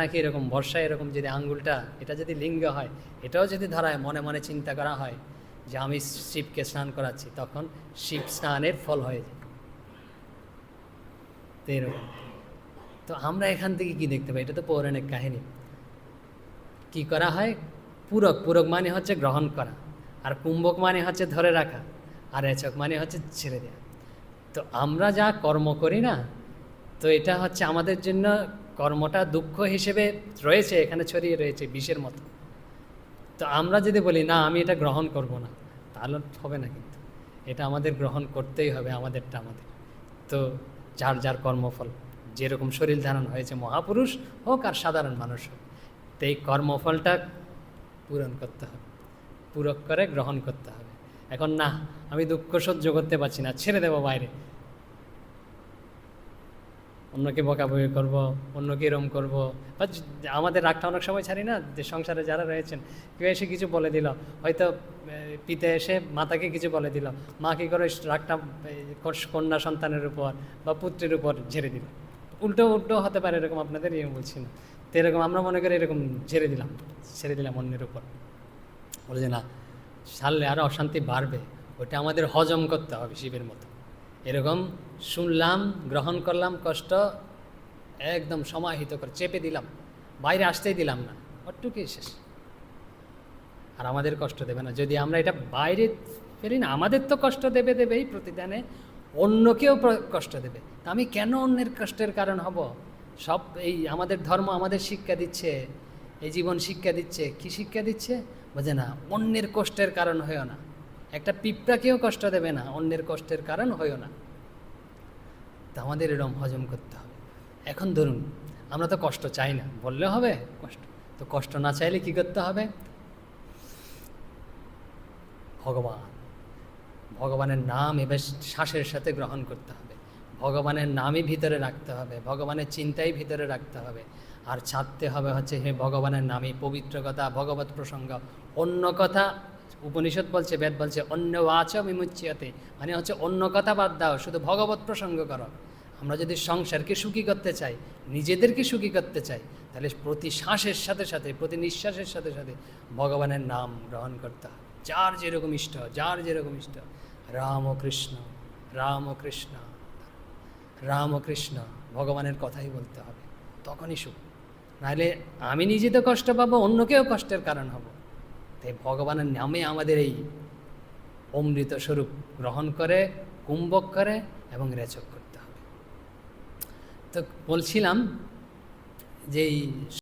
নাকি এরকম বর্ষায় এরকম যদি আঙ্গুলটা এটা যদি লিঙ্গ হয়, এটাও যদি ধরা হয়, মনে মনে চিন্তা করা হয় যে আমি শিবকে স্নান করাচ্ছি, তখন শিব স্নানের ফল হয়ে যায়। তো এরকম। তো আমরা এখান থেকে কি দেখতে পাই? এটা তো পৌরাণিক কাহিনী। কি করা হয়? পূরক, পূরক মানে হচ্ছে গ্রহণ করা, আর কুম্ভক মানে হচ্ছে ধরে রাখা, আর রেচক মানে হচ্ছে ছেড়ে দেওয়া। তো আমরা যা কর্ম করি না, তো এটা হচ্ছে আমাদের জন্য কর্মটা দুঃখ হিসেবে রয়েছে, এখানে ছড়িয়ে রয়েছে বিষের মতো। তো আমরা যদি বলি না আমি এটা গ্রহণ করব না, তাহলে হবে না। কিন্তু এটা আমাদের গ্রহণ করতেই হবে, আমাদেরটা আমাদের। তো যার যার কর্মফল, যেরকম শরীর ধারণ হয়েছে, মহাপুরুষ হোক আর সাধারণ মানুষ হোক, তো এই কর্মফলটা পূরণ করতে হবে, পূরক করে গ্রহণ করতে হবে। এখন না, আমি দুঃখ সহ্য করতে পারছি না, ছেড়ে দেবো বাইরে, অন্যকে বকাবকি করব, অন্যকে এরম করব। বা আমাদের রাগটা অনেক সময় ছাড়ি না, যে সংসারে যারা রয়েছেন, কেউ এসে কিছু বলে দিল, হয়তো পিতা এসে মাতাকে কিছু বলে দিল, মা কী করে রাগটা কন্যা সন্তানের উপর বা পুত্রের উপর ঝেড়ে দিল। উল্টো উল্টো হতে পারে, এরকম আপনাদের ইয়ে বলছি না। তো এরকম আমরা মনে করি এরকম ছেড়ে দিলাম অন্যের উপর, বলে যে না, ছাড়লে আরও অশান্তি বাড়বে, ওটা আমাদের হজম করতে হবে শিবের মতো। এরকম শুনলাম, গ্রহণ করলাম, কষ্ট একদম সমাহিত করে চেপে দিলাম, বাইরে আসতেই দিলাম না, ওটুকুই শেষ। আর আমাদের কষ্ট দেবে না যদি আমরা এটা বাইরে ফেলি না। আমাদের তো কষ্ট দেবেই প্রতিদানে, অন্যকেও কষ্ট দেবে। তা আমি কেন অন্যের কষ্টের কারণ হব? সব এই আমাদের ধর্ম আমাদের শিক্ষা দিচ্ছে, এই জীবন শিক্ষা দিচ্ছে। কি শিক্ষা দিচ্ছে? বোঝে না, অন্যের কষ্টের কারণ হয়েও না। একটা পিঁপড়াকেও কষ্ট দেবে না, অন্যের কষ্টের কারণ হয়েও না। তা আমাদের এরকম হজম করতে হবে। এখন ধরুন, আমরা তো কষ্ট চাই না, বললে হবে কষ্ট? তো কষ্ট না চাইলে কি করতে হবে? ভগবানের নাম এবার শ্বাসের সাথে গ্রহণ করতে হবে, ভগবানের নামই ভিতরে রাখতে হবে, ভগবানের চিন্তাই ভিতরে রাখতে হবে। আর ছাড়তে হবে হচ্ছে হে ভগবানের নামই, পবিত্র কথা, ভগবত প্রসঙ্গ। অন্য কথা, উপনিষদ বলছে, বেদ বলছে অন্য ওয়াচ বিমুচ্যতে, মানে হচ্ছে অন্য কথা বাদ দাও, শুধু ভগবত প্রসঙ্গ করো। আমরা যদি সংসারকে সুখী করতে চাই, নিজেদেরকে সুখী করতে চাই, তাহলে প্রতি শ্বাসের সাথে সাথে, প্রতি নিঃশ্বাসের সাথে সাথে ভগবানের নাম গ্রহণ করতে হবে। যার যেরকম ইষ্ট, যার যেরকম ইষ্ট, রামকৃষ্ণ রামকৃষ্ণ রামকৃষ্ণ, ভগবানের কথাই বলতে হবে, তখনই সুখ। নাহলে আমি নিজে তো কষ্ট পাবো, অন্যকেও কষ্টের কারণ হব। তাই ভগবানের নামে আমাদের এই অমৃত স্বরূপ গ্রহণ করে, কুম্ভক করে এবং রেচক করতে হবে। তো বলছিলাম যে